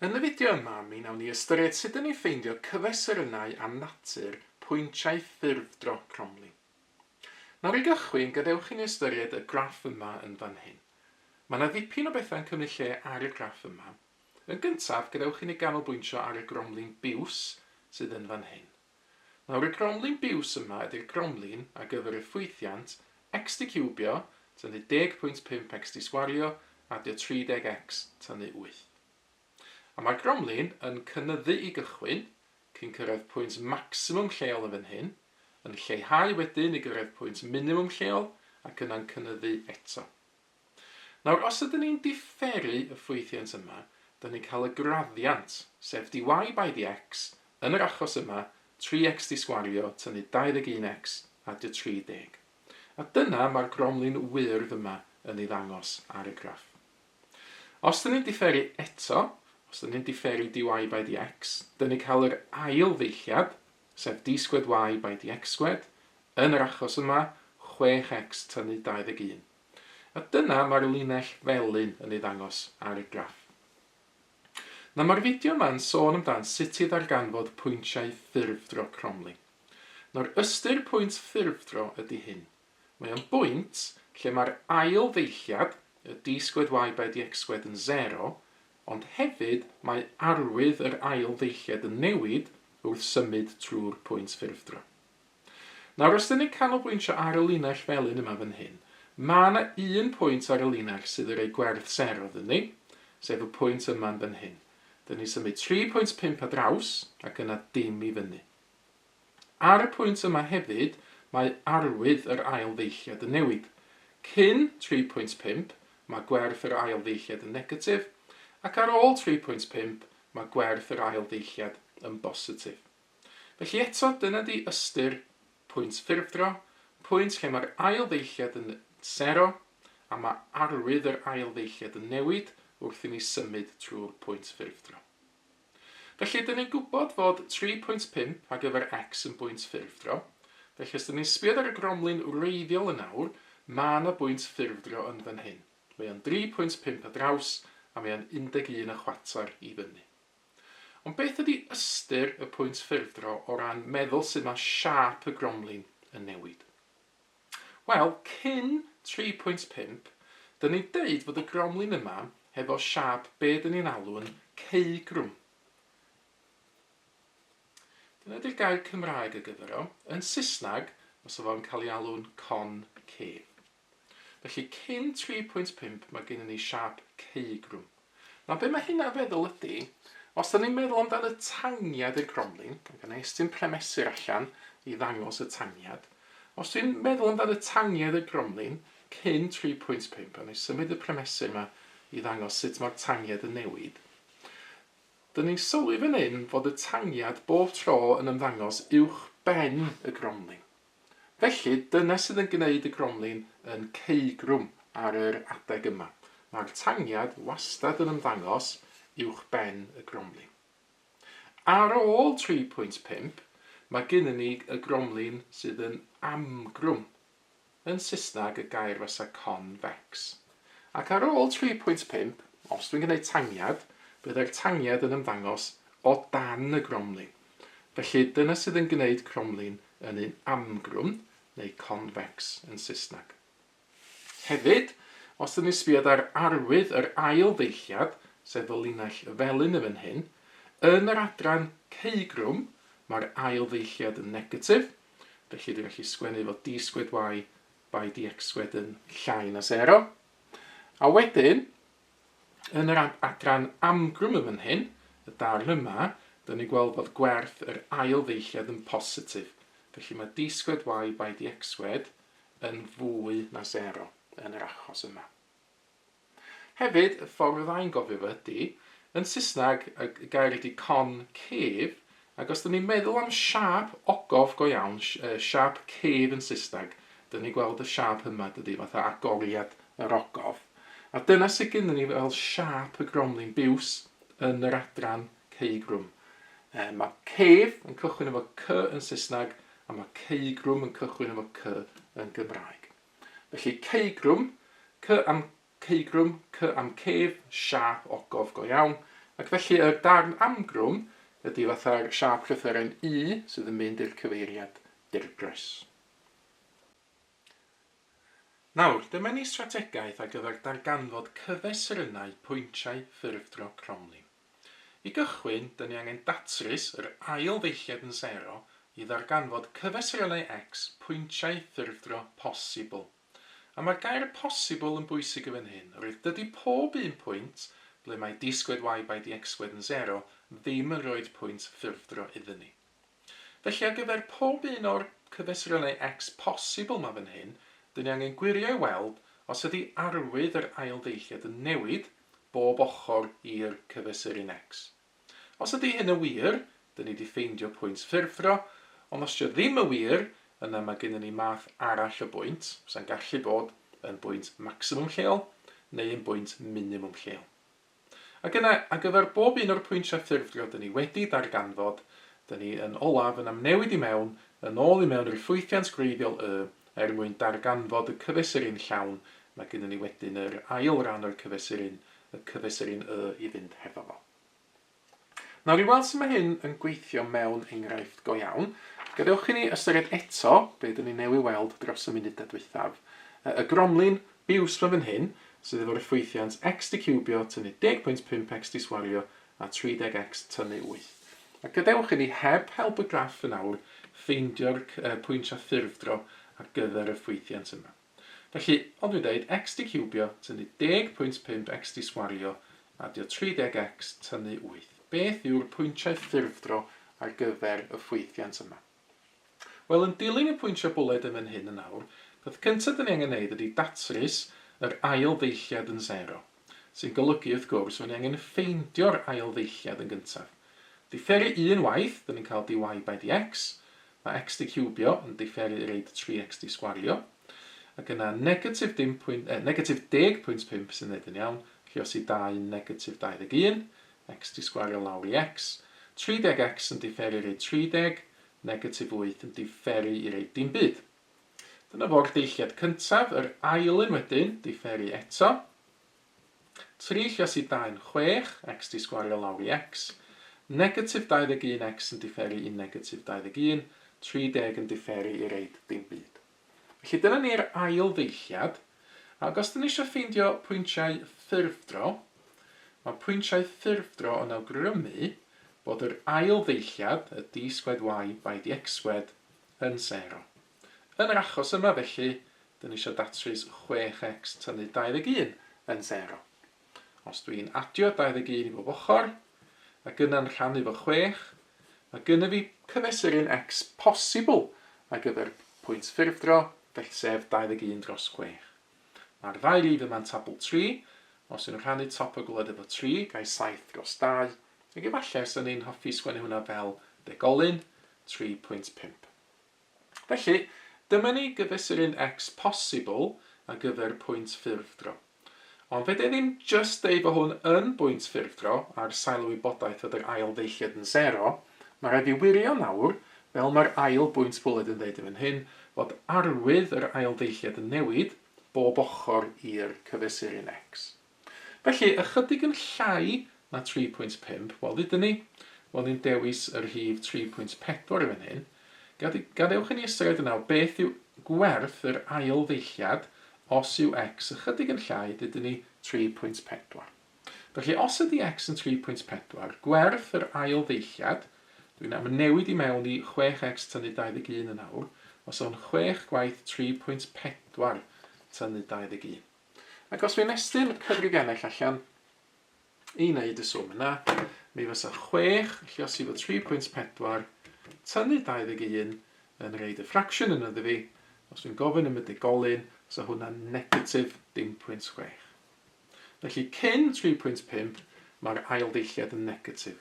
Yn y fideo yma, mi wnawn ni ystyried sut ydyn ni ffeindio cyfesurynnau am natur Pwyntiau Ffurfdro cromlin. Nawr i gychwyn, gadewch i ni ystyried y graff yma yn fan hyn. Mae yna ddipyn o bethau'n cymryd lle ar y graff yma. Yn gyntaf, gadewch i ni ganolbwyntio ar y gromlin biws sydd yn fan hyn. Nawr y gromlin biws yma ydy'r gromlin ar gyfer y ffwythiant x di cwbio tynnu 10.5 x di sgwario a 30x tynnu 8. A mae'r gromlin yn cynyddu i gychwyn cyn cyrraedd pwynt maximum lleol yn fan hyn, yn lleihau wedyn i gyrraedd pwynt minimum lleol ac yna'n cynyddu eto. Nawr, os ydyn ni'n differu y ffwythiant yma, dyn ni'n cael y graddiant, sef dy by dx, yn yr achos yma, 3x di sgwario tynnu 21x a 30. A dyna mae'r gromlin wyrdd yma yn ei ddangos ar y graff. Os dyn ni'n differu eto, os ydyn ni'n differu dy by dx, dyn ni'n cael yr ail ddeilliad, sef d sgwed y by dx sgwed, yn yr achos yma 6x tynnu 21. A dyna mae'r linell felyn yn ei ddangos ar y graff. Na mae'r fideo yma'n sôn amdan sut i ddarganfod pwyntiau ffurfdro cromlin. Nawr ystyr pwynt ffurfdro ydy hyn. Mae o'n bwynt lle mae'r ail ddeilliad, y d sgwed y by dx sgwed yn 0, ond hefyd mae arwydd yr ail ddeilliad yn newid wrth symud trwy'r pwynt ffurfdro. Nawr, os ydyn ni'n canolbwyntio ar y linell felyn yma fan hyn, mae yna un pwynt ar y linell sydd yn ei gwerth 0 ddyn ni, sef y pwynt yma'n fan hyn. Dyn ni'n symud 3.5 a draws ac yna dim i fyny. Ar y pwynt yma hefyd, mae arwydd yr ail ddeilliad yn newid. Cyn 3.5, mae gwerth yr ail ddeilliad yn negatif, ac ar ôl 3.5, mae gwerth yr ail ddeilliad yn bositif. Felly eto, dyna di ystyr pwynt ffurfdro, pwynt lle mae'r ail ddeilliad yn 0, a mae arwydd yr ail ddeilliad yn newid wrth i ni symud trwy'r pwynt ffurfdro. Felly, dyn ni'n gwybod fod 3.5 ar gyfer x yn bwynt ffurfdro. Felly, os dyn ni'n sbio ar y gromlin wreiddiol yn awr, mae yna bwynt ffurfdro yn fan hyn. Mae o'n 3.5 a draws, a mae o'n 11 y chwarter i fyny. Ond beth ydy ystyr y pwynt ffurfdro o ran meddwl sut mae siâp y gromlin yn newid? Wel, cyn 3.5, dyn ni'n deud fod y gromlin yma hefo siâp be dyn ni'n alw yn ceugrwm. Dyna ydy'r gair Cymraeg y gyfer o. Yn Saesneg, os fo'n cael ei alw'n concave. Felly, cyn 3.5, mae gennym ni siâp ceugrwm. Nawr, be mae hynna feddwl ydy, os dyn ni'n meddwl amdan y tangiad i'r gromlin, ac yna estyn premesur allan i ddangos y tangiad, os dwi'n meddwl amdan y tangiad y gromlin cyn 3.5, a ni symud y premesur yma i ddangos sut mae'r tangiad yn newid, dyn ni'n sylwi fan hyn fod y tangiad bob tro yn ymddangos uwch ben y gromlin. Felly, dyna sydd yn gwneud y gromlin yn ceugrwm ar yr adeg yma. Mae'r tangiad wastad yn ymddangos uwch ben y gromlin. Ar ôl 3.5, mae gennym ni y gromlin sydd yn amgrwm. Yn Saesneg, y gair fysa convex. Ac ar ôl 3.5, os dwi'n gwneud tangiad, byddai'r tangiad yn ymddangos o dan y gromlin. Felly, dyna sydd yn gwneud cromlin yn un amgrwm, neu convex yn Saesneg. Hefyd, os ydyn ni'n sbio ar arwydd yr ail ddeilliad, sef y linell felyn yn fan hyn, yn yr adran ceugrwm, mae'r ail ddeilliad yn negatif, felly dwi'n gallu sgwennu fod d sgwed y by dx sgwed yn llai na 0. A wedyn, yn yr adran amgrwm yn fan hyn, y darn yma, dyn ni'n gweld bod gwerth yr ail ddeilliad yn positif. Felly mae d sgwed y by dx sgwed yn fwy na 0 yn yr achos yma. Hefyd, y ffordd ddau'n gofio fo ydy, yn Saesneg, y gair ydy concave, ac os dyn ni'n meddwl am siâp ogof go iawn, siâp cef yn Saesneg, dyn ni'n gweld y siâp yma dydy fatha agoriad yr ogof. A dyna sydd gennym ni fel siâp y gromlin biws yn yr adran ceugrwm. Mae cef yn cychwyn efo c yn Saesneg, a mae ceugrwm yn cychwyn efo c yn Gymraeg. Felly ceugrwm, c am cef, siâp ogof go iawn, Ac felly y darn amgrwm ydy fatha'r siap llythyren I sydd yn mynd i'r cyfeiriad dirgrys. Nawr, dyma ni strategaeth ar gyfer darganfod cyfesurynnau pwyntiau ffurfdro cromlin. I gychwyn, dyn ni angen datrys yr ail ddeilliad yn 0 i ddarganfod cyfesurynnau x pwyntiau ffurfdro posibl. A mae'r gair posibl yn bwysig yn fan hyn, oherwydd dydy pob un pwynt ble mae d sgwed y by dx sgwed yn 0 ddim yn rhoi pwynt ffurfdro iddyn ni. Felly ar gyfer pob un o'r cyfesurynnau x posibl mae fan hyn, dyn ni angen gwirio i weld os ydy arwydd yr ail ddeilliad yn newid bob ochr i'r cyfesuryn x. Os ydy hyn yn wir, dyn ni wedi ffeindio pwynt ffurfdro, ond os ydy ddim yn wir, yna mae gennym ni math arall o bwynt, sy'n gallu bod yn bwynt maximum lleol neu yn bwynt minimum lleol. Ac yna, ar gyfer bob un o'r pwyntiau ffurfdro dyn ni wedi darganfod, dyn ni yn olaf yn amnewid i mewn, yn ôl i mewn i'r ffwythiant gwreiddiol er mwyn darganfod y cyfesuryn llawn, mae gennym ni wedyn yr ail ran o'r cyfesuryn, y cyfesuryn i fynd hefo fo. Nawr i weld sut mae hyn yn gweithio mewn enghraifft go iawn, gadewch i ni ystyried eto be dyn ni newydd weld dros y munudau dwythaf. Y gromlin biws fan fan hyn, sydd efo'r ffwythiant x di cwbio tynnu 10.5 x di swario a 30x tynnu 8. A gadewch i ni heb help y graff yn awr ffeindio'r pwyntiau ffurfdro ar gyfer y ffwythiant yma. Felly, ond dwi'n dweud x di cwbio tynnu 10.5 x di swario a dio 30x tynnu 8. Beth yw'r pwyntiau ffurfdro ar gyfer y ffwythiant yma? Wel, yn dilyn y pwyntiau bwled yn fan hyn yn awr, peth cyntaf dyn ni angen gwneud ydy datrys yr ail ddeilliad yn 0, sy'n golygu wrth gwrs fod ni angen ffeindio'r ail ddeilliad yn gyntaf. Differu un waith, dyn ni'n cael dy by dx, mae x di cwbio yn differu i reid 3x di sgwario, ac yna negatif 10.5 sy'n neud yn iawn, lle os i 2 negatif 21, x di sgwario lawr i x, 30x yn differu i reid 30, negatif 8 yn differu i reid dim byd. Dyna fo'r deilliad cyntaf, yr ail un wedyn, differu eto. 3 lle os i 2 yn 6, x di sgwario lawr i x, negatif 21x yn differu i negatif 21, 30 yn differu i reid dim byd. Felly dyna ni'r ail ddeilliad, ac os dyn ni eisiau ffeindio pwyntiau ffurfdro, mae pwyntiau ffurfdro yn awgrymu bod yr ail ddeilliad, y d sgwed y by dx sgwed, yn 0. Yn yr achos yma felly, dyn ni eisiau datrys 6x tynnu 21 yn 0. Os dwi'n adio 21 i bob ochr, ac yna'n rhannu fo 6, mae gynnu fi cyfesuryn x posibl ar gyfer pwynt ffurfdro, felly sef 21 dros 6. Mae'r ddau rif yma'n tabl 3, os yw'n rhannu top o gwled efo 3, gai 7 dros 2, ac efallai sy'n ni'n hoffi sgwennu hwnna fel degolyn 3.5. Felly, dyma ni gyfesuryn x posibl ar gyfer pwynt ffurfdro. Ond fe ddim just deud bod hwn yn bwynt ffurfdro ar sail o wybodaeth oedd yr ail ddeilliad yn 0, mae rhaid i wirio nawr, fel mae'r ail bwynt bwled yn deud yn fan hyn, fod arwydd yr ail ddeilliad yn newid bob ochr i'r cyfesuryn x. Felly, ychydig yn llai na 3.5, wel dydyn ni, wel ni'n dewis yr rhif 3.4 yn fan hyn. Gadewch i ni ystyried yna beth yw gwerth yr ail ddeilliad os yw x ychydig yn llai, dydyn ni 3.4. Felly, os ydy x yn 3.4, gwerth yr ail ddeilliad, dwi'n am newid i mewn i 6x tynnu 21 yn awr, os o'n 6 gwaith 3.4 tynnu 21. Ac os fi'n estyn cyfrifiannau allan i wneud y swm yna, mi fysa 6, lle os i fod 3.4, tynnu 21 yn reid y ffracsiwn yn ydw fi, os dwi'n gofyn am y degolyn, so hwnna negatif 0.6. Felly, cyn 3.5, mae'r ail ddeilliad yn negatif.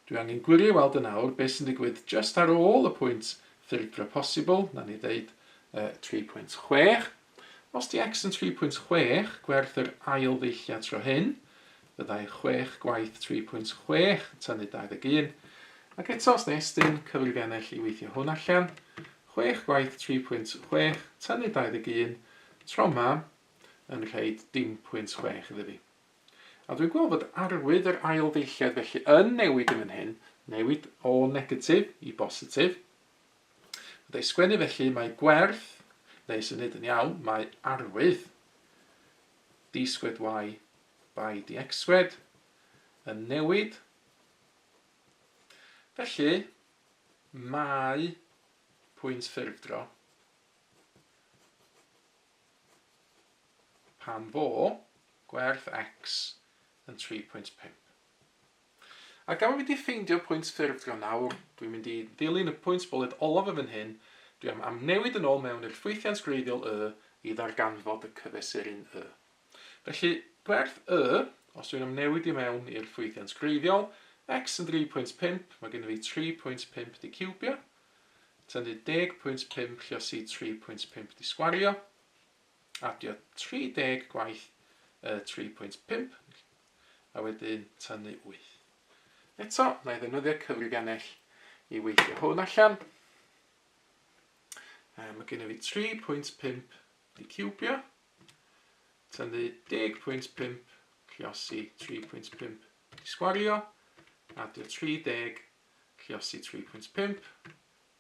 Dwi angen gwirio weld yn awr beth sy'n digwydd just ar ôl y pwynt ffurfdro posibl, na ni ddeud 3.6. Os di x yn 3.6, gwerth yr ail ddeilliad tro hyn, byddai 6 gwaith 3.6 tynnu 21, ac eto os nestyn cyfrifiannau i weithio hwn allan, 6 gwaith 3.6 tynnu 21, tro yma yn rhaid 0.6 iddo fi. A dwi'n gweld fod arwydd yr ail ddeilliad felly yn newid yn fan hyn, newid o negatif i bositif. Byddai sgwennu felly mae gwerth, neu sy'n nid yn iawn, mae arwydd d sgwed y by dx sgwed yn newid. Felly, mae pwynt ffurfdro pan fo gwerth x yn 3.5. A gan fi wedi ffeindio pwynt ffurfdro nawr, dwi'n mynd i ddilyn y pwynt bolyd olaf yn fan hyn, dwi am newid yn ôl mewn i'r ffwythiant gwreiddiol i ddarganfod y cyfesuryn y. Felly, gwerth y, os dwi'n am newid i mewn i'r ffwythiant gwreiddiol, x yn 3.5, mae gen i fi 3.5 di cubio, tynnu 10.5 lluosi 3.5 di sgwario, adio 30 gwaith 3.5, a wedyn tynnu 8. Eto, na i ddefnyddio cyfrifiannell i weithio hwn allan. Mae gen i fi 3.5 di cubio, tynnu 10.5 lluosi 3.5 di sgwario, adio 30 lluosi 3.5,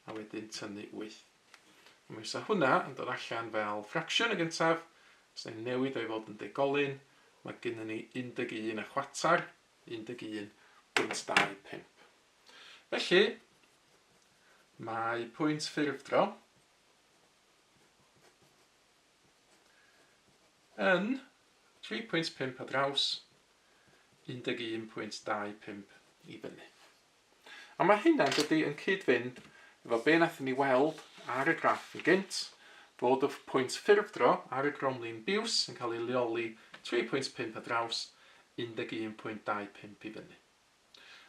a wedyn tynnu 8. Mi fysa hwnna yn dod allan fel ffracsiwn y gyntaf, os ni'n newid o'i fod yn degolyn, mae gennym ni 11 y chwatar, 11.25. Felly, mae pwynt ffurfdro yn 3.5 a draws 11.25 i fyny. A mae hynna'n dydy yn cyd-fynd efo be nathon ni weld ar y graff yn gynt, fod y pwynt ffurfdro ar y cromlin biws yn cael ei leoli 3.5 a draws 11.25 i fyny.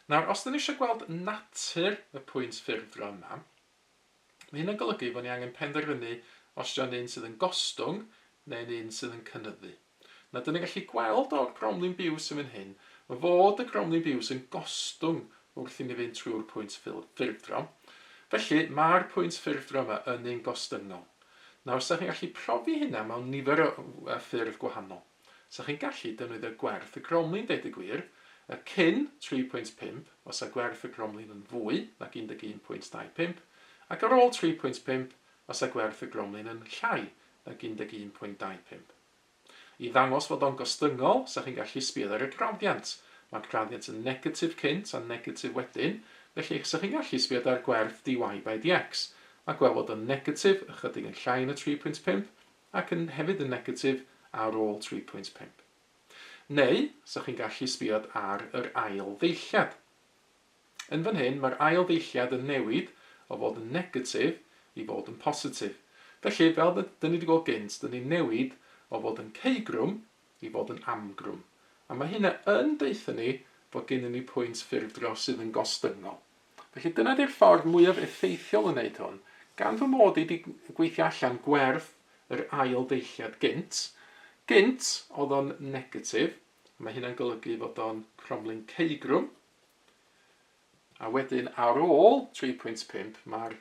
Nawr, os ydyn ni eisiau gweld natur y pwynt ffurfdro yma, mae hynna'n golygu bod ni angen penderfynu os ydy'n un sydd yn gostwng neu'n un sydd yn cynyddu. Na, dyn ni'n gallu gweld o'r cromlin biws yn fan hyn, mae fod y cromlin biws yn gostwng wrth i ni fynd trwy'r pwynt ffurfdro. Felly, mae'r pwynt ffurfdro yma yn un gostyngol. Nawr, os ydych chi'n gallu profi hynna mewn nifer o ffurf gwahanol. Os ydych chi'n gallu defnyddio gwerth y cromlin, deud y gwir, y cyn 3.5, os y gwerth y cromlin yn fwy nag 11.25, ac ar ôl 3.5, os y gwerth y cromlin yn llai nag 11.25. I ddangos fod o'n gostyngol, os ydych chi'n gallu sbio ar y graddiant. Mae'r graddiant yn negatif cynt a negatif wedyn, felly os ydych chi'n gallu sbio ar gwerth dy by dx, a gweld fod yn negatif ychydig yn llai na 3.5, ac yn hefyd yn negatif ar ôl 3.5. Neu, os ydych chi'n gallu sbio ar yr ail ddeilliad. Yn fan hyn, mae'r ail ddeilliad yn newid o fod yn negatif i fod yn positif. Felly, fel dyn ni wedi gweld gynt, dyn ni'n newid o fod yn ceigrwm i fod yn amgrwm. A mae hynna yn deithio ni fod gennym ni pwynt ffurfdro sydd yn gostyngol. Felly, dyna di'r ffordd mwyaf effeithiol yn wneud hwn. Gan fy mod i wedi gweithio allan gwerth yr ail ddeilliad gynt. Gynt oedd o'n negatif, mae hynna'n golygu fod o'n cromlin ceigrwm. A wedyn ar ôl 3.5 mae'r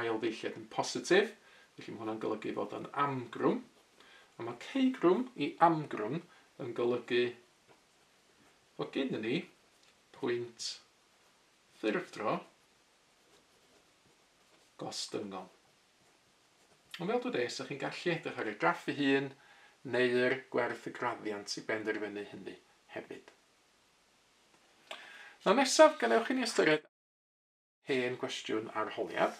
ail ddeilliad yn positif, felly mae hwnna'n golygu fod o'n amgrwm. A mae ceigrwm i amgrwm yn golygu fod gennym ni pwynt ffurfdro gostyngol. Ond fel dwi des, ydych chi'n gallu edrych ar y graff ei hun neu'r gwerth y graddiant i benderfynu hynny hefyd. Nawr nesaf, ganewch chi ni ystyried hen gwestiwn arholiad.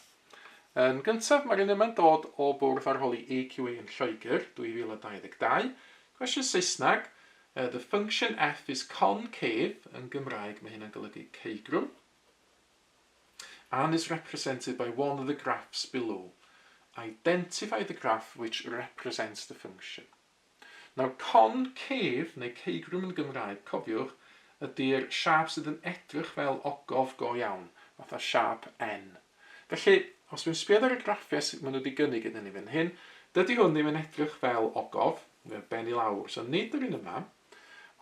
Yn gyntaf, mae'r un yma'n dod o bwrdd arholi EQA yn Lloegr 2022. Cwestiwn Saesneg, the function f is concave, yn Gymraeg mae hynna'n golygu ceigrwm, and is represented by one of the graphs below. Identify the graph which represents the function. Nawr, concave, neu ceigrwm yn Gymraeg, cofiwch, ydy'r siap sydd yn edrych fel ogof go iawn, fatha siap N. Felly, os dwi'n sbio ar y graffiau sydd maen nhw wedi gynnig gyda ni fan hyn, dydy hwn ddim yn edrych fel ogof, neu ben i lawr, so nid yr un yma.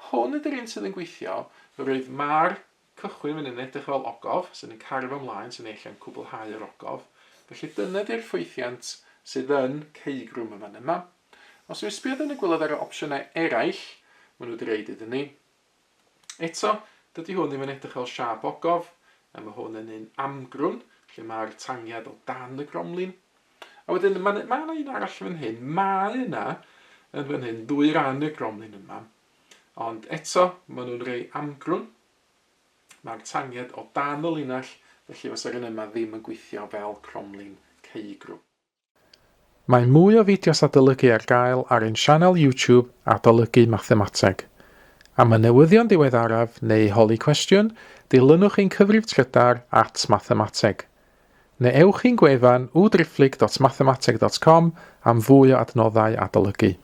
Hwn ydy'r un sydd yn gweithio, roedd mae'r cychwyn yn edrych fel ogof, sydd yn carfo ymlaen, sy'n eich cwblhau yr ogof. Felly dyna di'r ffwythiant sydd yn ceigrwm yma. Os dwi'n sbio yn y gwylod ar y opsiynau eraill, maen nhw wedi reid iddyn ni. Eto, dydy hwn ddim yn edrych fel siap ogof, a mae hwn yn un amgrwn, lle mae'r tangiad o dan y cromlin. A wedyn mae yna un arall fan hyn, mae yna yn fan hyn ddwy ran y cromlin yma. Ond eto, maen nhw'n rhai amgrwn. Mae'r tangiad o dan y linell, felly fysa'r un yma ddim yn gweithio fel cromlin ceugrw. Mae mwy o fideos adolygu ar gael ar ein sianel YouTube Adolygu Mathemateg. Am y newyddion diweddaraf neu holi cwestiwn, dilynwch ein cyfrif trydar @mathemateg. Neu ewch i'n gwefan www.mathemateg.com am fwy o adnoddau adolygu.